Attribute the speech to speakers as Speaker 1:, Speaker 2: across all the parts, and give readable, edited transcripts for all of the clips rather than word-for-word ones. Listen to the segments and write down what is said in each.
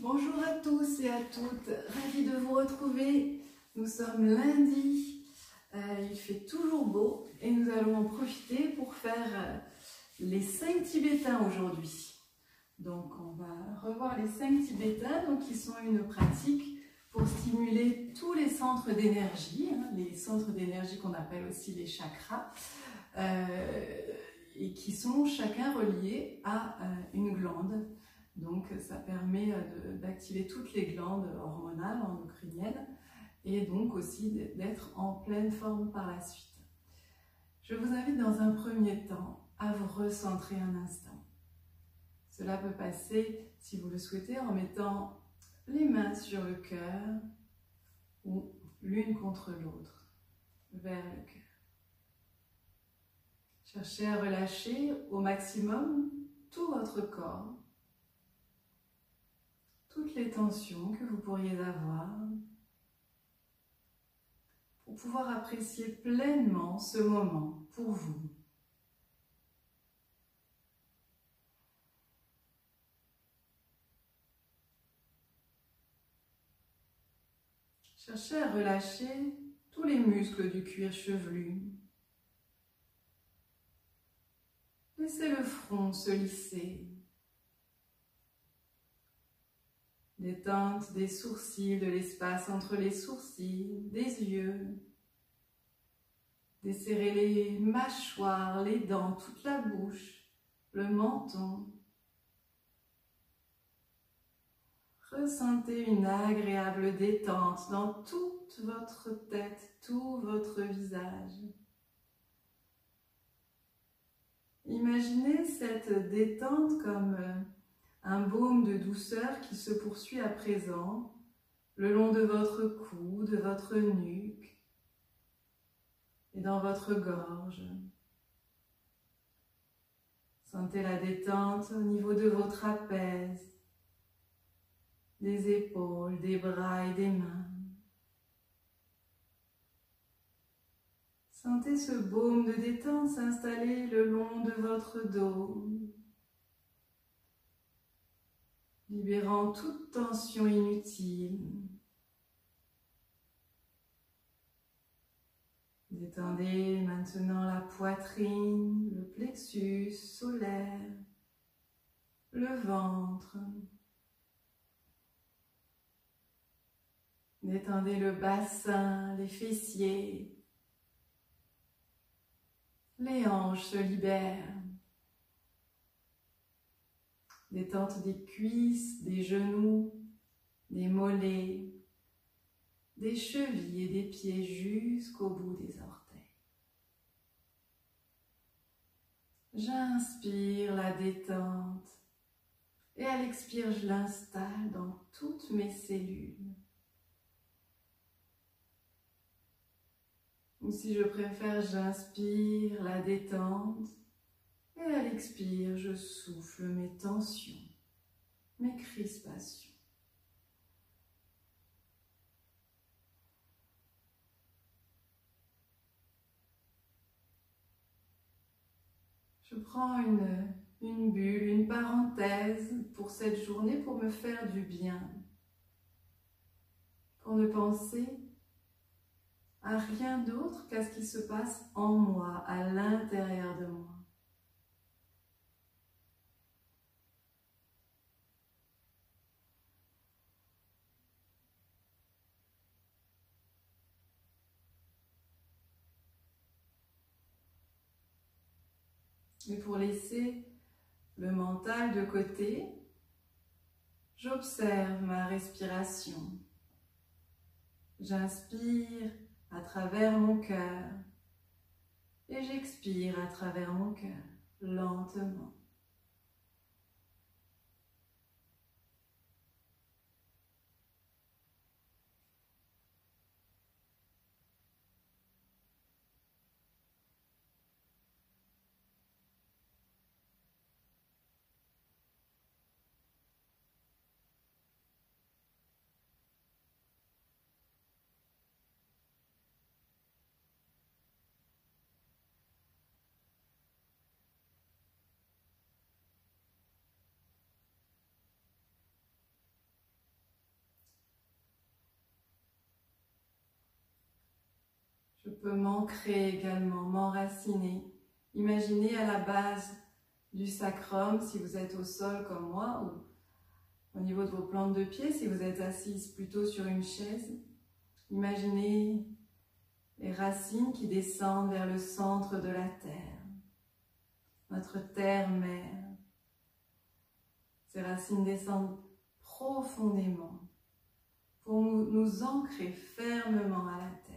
Speaker 1: Bonjour à tous et à toutes, ravie de vous retrouver. Nous sommes lundi, il fait toujours beau et nous allons en profiter pour faire les 5 tibétains aujourd'hui. Donc on va revoir les 5 tibétains, donc qui sont une pratique pour stimuler tous les centres d'énergie, les centres d'énergie qu'on appelle aussi les chakras, et qui sont chacun reliés à une glande. Donc ça permet d'activer toutes les glandes hormonales, endocriniennes, et donc aussi d'être en pleine forme par la suite. Je vous invite dans un premier temps à vous recentrer un instant. Cela peut passer, si vous le souhaitez, en mettant les mains sur le cœur ou l'une contre l'autre, vers le cœur. Cherchez à relâcher au maximum tout votre corps, toutes les tensions que vous pourriez avoir, pour pouvoir apprécier pleinement ce moment pour vous. Cherchez à relâcher tous les muscles du cuir chevelu. Laissez le front se lisser. Détente des sourcils, de l'espace entre les sourcils, des yeux. Desserrez les mâchoires, les dents, toute la bouche, le menton. Ressentez une agréable détente dans toute votre tête, tout votre visage. Imaginez cette détente comme un baume de douceur qui se poursuit à présent le long de votre cou, de votre nuque et dans votre gorge. Sentez la détente au niveau de vos trapèzes, des épaules, des bras et des mains. Sentez ce baume de détente s'installer le long de votre dos, libérant toute tension inutile. Détendez maintenant la poitrine, le plexus solaire, le ventre. Détendez le bassin, les fessiers. Les hanches se libèrent. Détente des cuisses, des genoux, des mollets, des chevilles et des pieds jusqu'au bout des orteils. J'inspire la détente et à l'expire, je l'installe dans toutes mes cellules. Ou si je préfère, j'inspire la détente et à l'expire, je souffle mes tensions, mes crispations. Je prends une bulle, une parenthèse pour cette journée pour me faire du bien, pour ne penser à rien d'autre qu'à ce qui se passe en moi, à l'intérieur de moi. Et pour laisser le mental de côté, j'observe ma respiration. J'inspire à travers mon cœur et j'expire à travers mon cœur, lentement. peux m'ancrer également, m'enraciner. Imaginez à la base du sacrum, si vous êtes au sol comme moi, ou au niveau de vos plantes de pied, si vous êtes assise plutôt sur une chaise. Imaginez les racines qui descendent vers le centre de la terre, notre terre-mère. Ces racines descendent profondément pour nous ancrer fermement à la terre.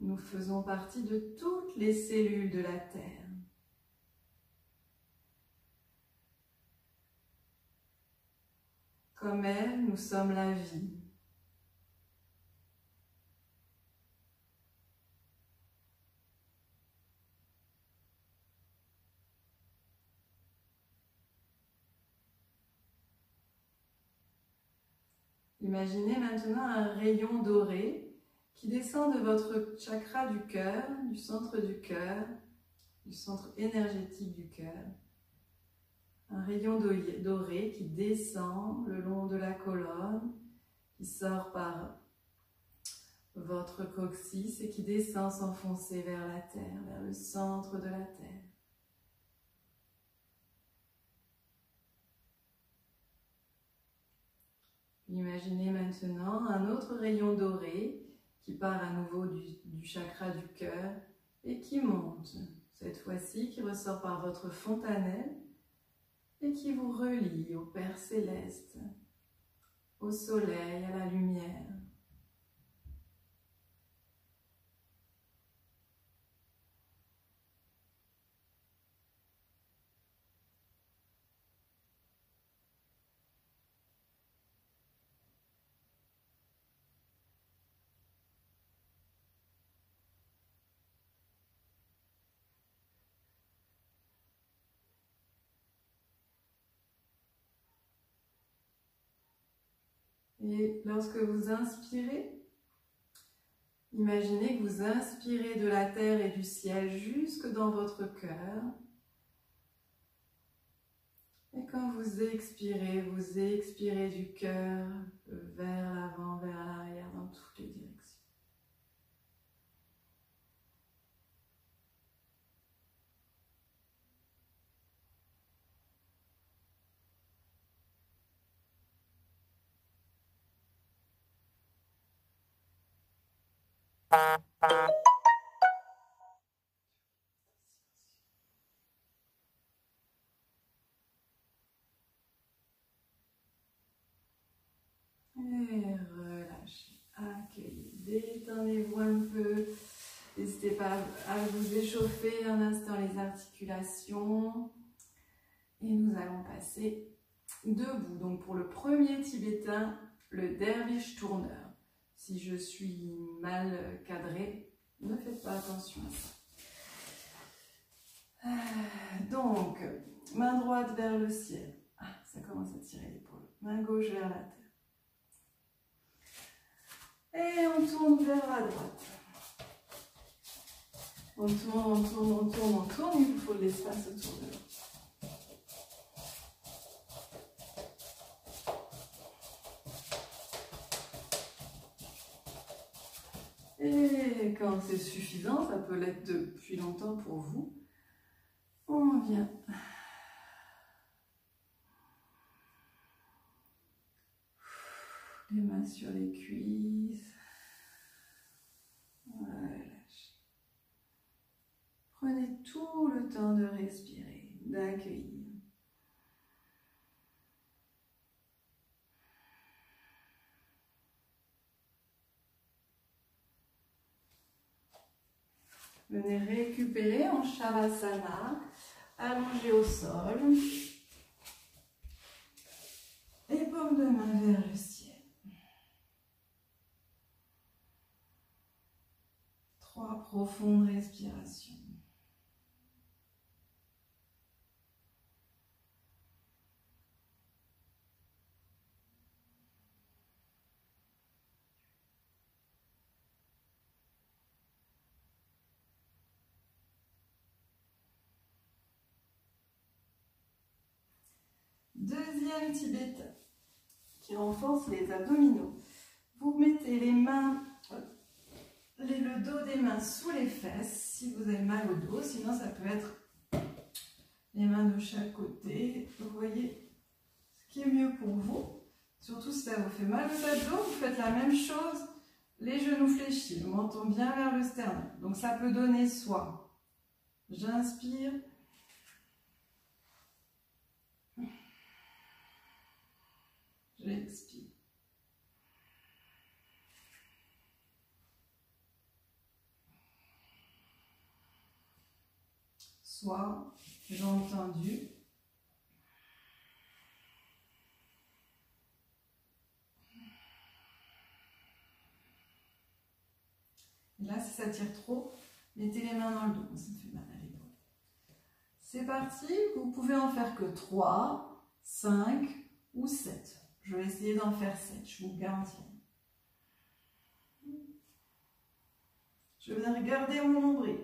Speaker 1: Nous faisons partie de toutes les cellules de la terre. Comme elle, nous sommes la vie. Imaginez maintenant un rayon doré qui descend de votre chakra du cœur, du centre énergétique du cœur. Un rayon doré qui descend le long de la colonne, qui sort par votre coccyx et qui descend s'enfoncer vers la terre, vers le centre de la terre. Imaginez maintenant un autre rayon doré qui part à nouveau du chakra du cœur et qui monte, cette fois-ci qui ressort par votre fontanelle et qui vous relie au Père Céleste, au soleil, à la lumière. Et lorsque vous inspirez, imaginez que vous inspirez de la terre et du ciel jusque dans votre cœur. Et quand vous expirez du cœur vers l'avant, vers l'arrière, dans toutes les directions. Et relâchez, accueillez, détendez-vous un peu. N'hésitez pas à vous échauffer un instant les articulations. Et nous allons passer debout. Donc pour le premier tibétain, le derviche tourneur. Si je suis mal cadrée, ne faites pas attention à ça. Donc, main droite vers le ciel. Ah, ça commence à tirer l'épaule. Main gauche vers la terre. Et on tourne vers la droite. On tourne, on tourne, on tourne, on tourne. Il vous faut de l'espace autour de nous. Et quand c'est suffisant, ça peut l'être depuis longtemps pour vous, on vient les mains sur les cuisses, relâchez. Prenez tout le temps de respirer, d'accueillir. Venez récupérer en Shavasana, allongé au sol. Et paume de main vers le ciel. 3 profondes respirations. Deuxième tibétain qui renforce les abdominaux. Vous mettez les mains, le dos des mains sous les fesses si vous avez mal au dos, sinon ça peut être les mains de chaque côté. Vous voyez ce qui est mieux pour vous. Surtout si ça vous fait mal aux abdos, vous faites la même chose, les genoux fléchis, le menton bien vers le sternum. Donc ça peut donner soit j'inspire, j'expire. Soit jambes tendues. Et là, si ça tire trop, mettez les mains dans le dos. Ça me fait mal à l'épaule. C'est parti. Vous pouvez en faire que 3, 5 ou 7. Je vais essayer d'en faire 7, je vous garantis. Je vais regarder mon nombril.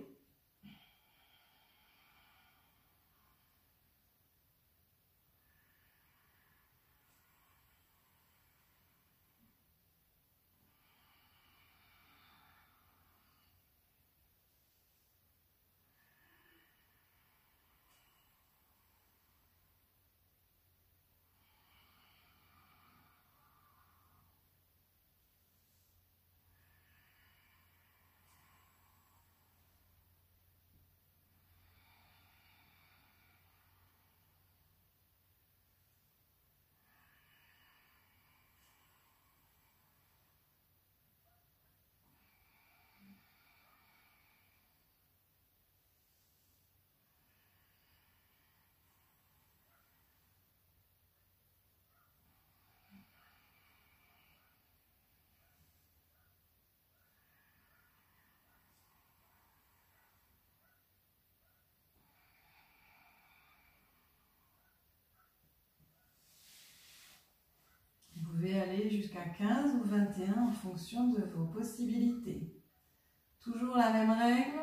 Speaker 1: Vous pouvez aller jusqu'à 15 ou 21 en fonction de vos possibilités. Toujours la même règle,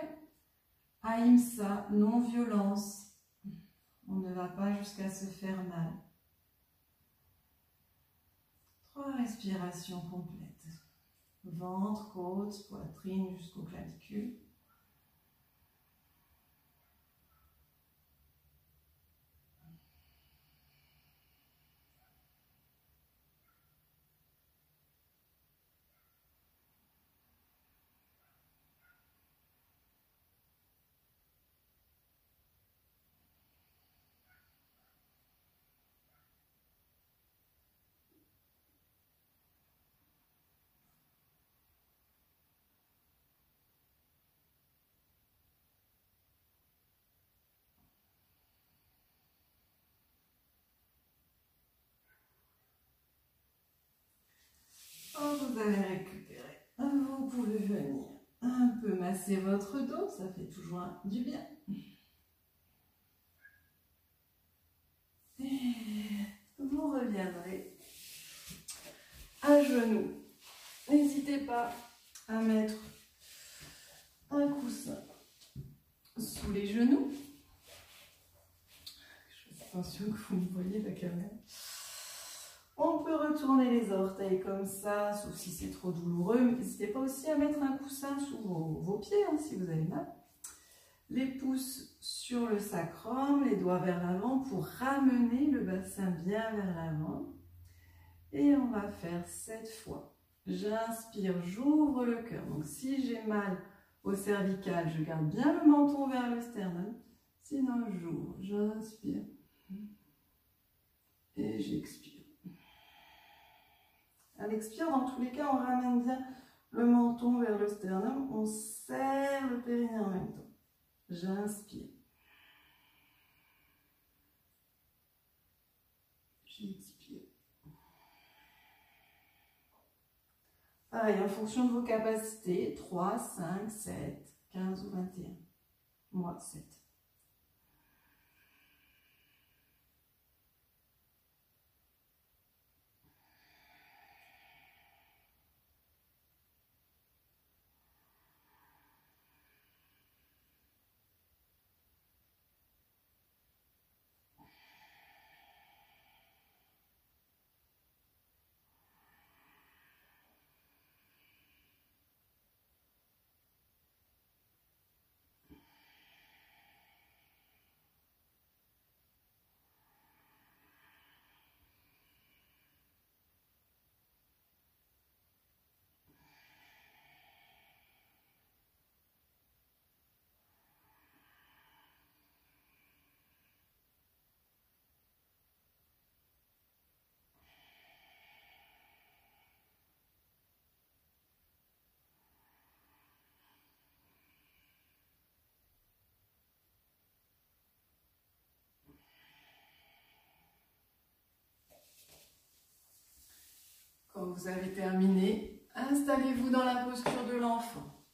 Speaker 1: ahimsa, non-violence. On ne va pas jusqu'à se faire mal. 3 respirations complètes. Ventre, côte, poitrine jusqu'au clavicule. Vous avez récupéré. Vous pouvez venir un peu masser votre dos, ça fait toujours du bien. Et vous reviendrez à genoux. N'hésitez pas à mettre un coussin sous les genoux. Je fais attention que vous me voyez la caméra. On peut retourner les orteils comme ça, sauf si c'est trop douloureux. N'hésitez pas aussi à mettre un coussin sous vos pieds, hein, si vous avez mal. Les pouces sur le sacrum, les doigts vers l'avant pour ramener le bassin bien vers l'avant. Et on va faire 7 fois. J'inspire, j'ouvre le cœur. Donc si j'ai mal au cervical, je garde bien le menton vers le sternum. Sinon, j'ouvre, j'inspire et j'expire. À l'expire, dans tous les cas, on ramène bien le menton vers le sternum. On serre le périnée en même temps. J'inspire. J'expire. Pareil, en fonction de vos capacités, 3, 5, 7, 15 ou 21. Moi, 7. Quand vous avez terminé, installez-vous dans la posture de l'enfant.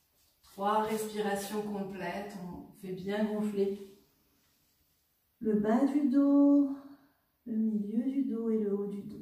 Speaker 1: 3 respirations complètes, on fait bien gonfler le bas du dos, le milieu du dos et le haut du dos.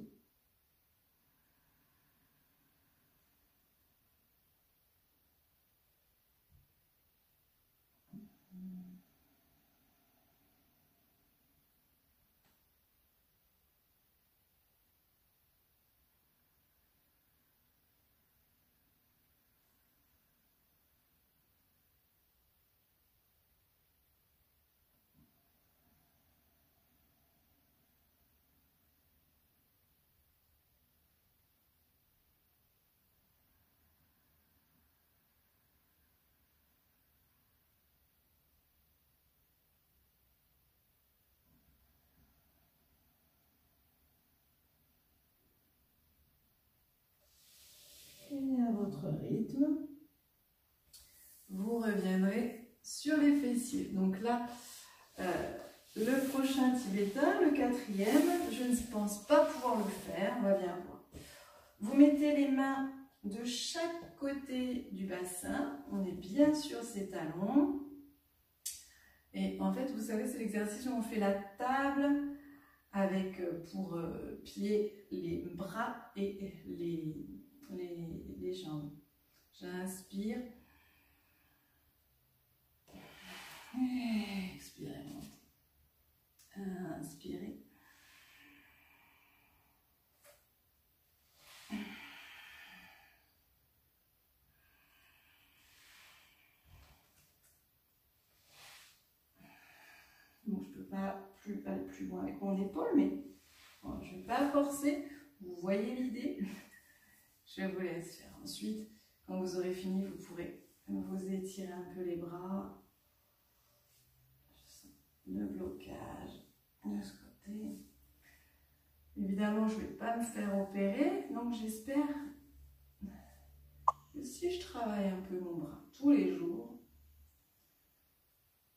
Speaker 1: Et à votre rythme, vous reviendrez sur les fessiers. Donc là, le prochain tibétain, le 4e, je ne pense pas pouvoir le faire, on va bien voir. Vous mettez les mains de chaque côté du bassin, on est bien sur ses talons. Et en fait, vous savez, c'est l'exercice où on fait la table avec pour plier les bras et les jambes. J'inspire. Expirez. Inspirez. Donc je ne peux pas aller plus loin avec mon épaule, mais bon, je ne vais pas forcer. Vous voyez l'idée? Je vous laisse faire. Ensuite, quand vous aurez fini, vous pourrez vous étirer un peu les bras. Le blocage de ce côté. Évidemment, je ne vais pas me faire opérer, donc j'espère que si je travaille un peu mon bras tous les jours,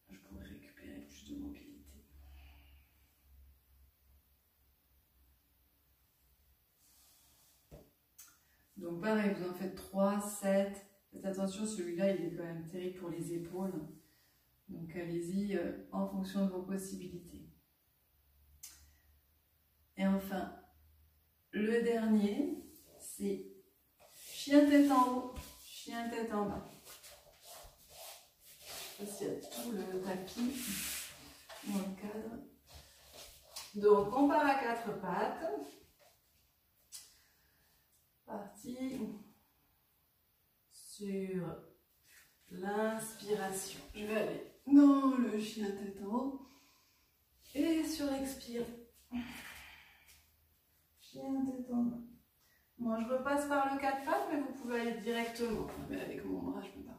Speaker 1: je pourrai récupérer plus de mobilité. Donc pareil, vous en faites 3, 7. Faites attention, celui-là, il est quand même terrible pour les épaules. Donc allez-y en fonction de vos possibilités. Et enfin, le dernier, c'est chien tête en haut, chien tête en bas. Je sais pas s'il y a tout le tapis dans le cadre. Donc on part à 4 pattes. Parti sur l'inspiration. Je vais aller dans le chien tête en haut. Et sur l'expire, chien tête en bas. Moi, je repasse par le 4 pattes, mais vous pouvez aller directement. Mais avec mon bras, je ne peux pas.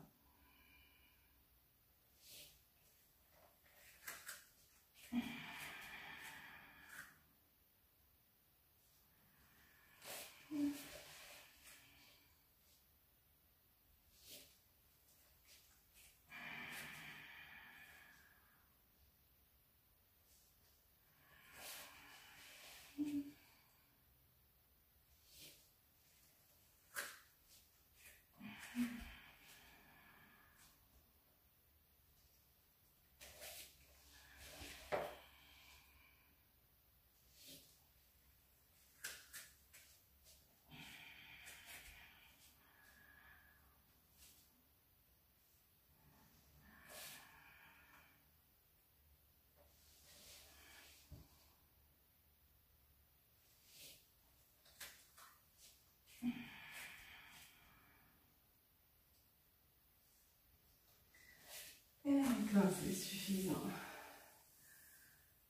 Speaker 1: Et quand c'est suffisant,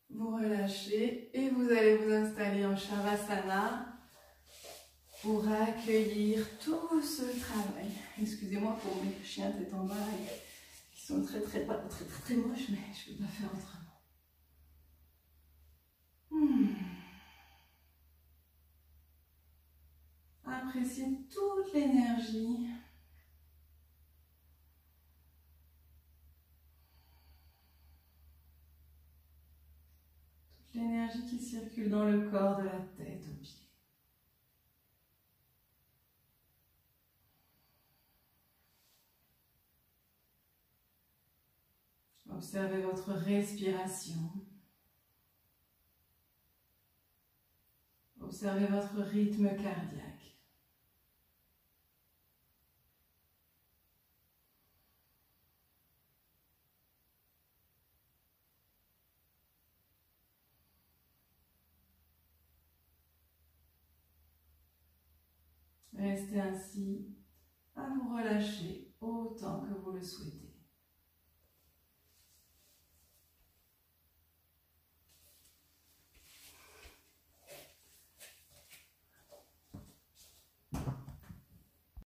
Speaker 1: vous relâchez et vous allez vous installer en Shavasana pour accueillir tout ce travail. Excusez-moi pour mes chiens tête en bas qui sont très moches, mais je ne peux pas faire autrement. Appréciez toute l'énergie. L'énergie qui circule dans le corps de la tête aux pieds. Observez votre respiration. Observez votre rythme cardiaque. Restez ainsi à vous relâcher autant que vous le souhaitez.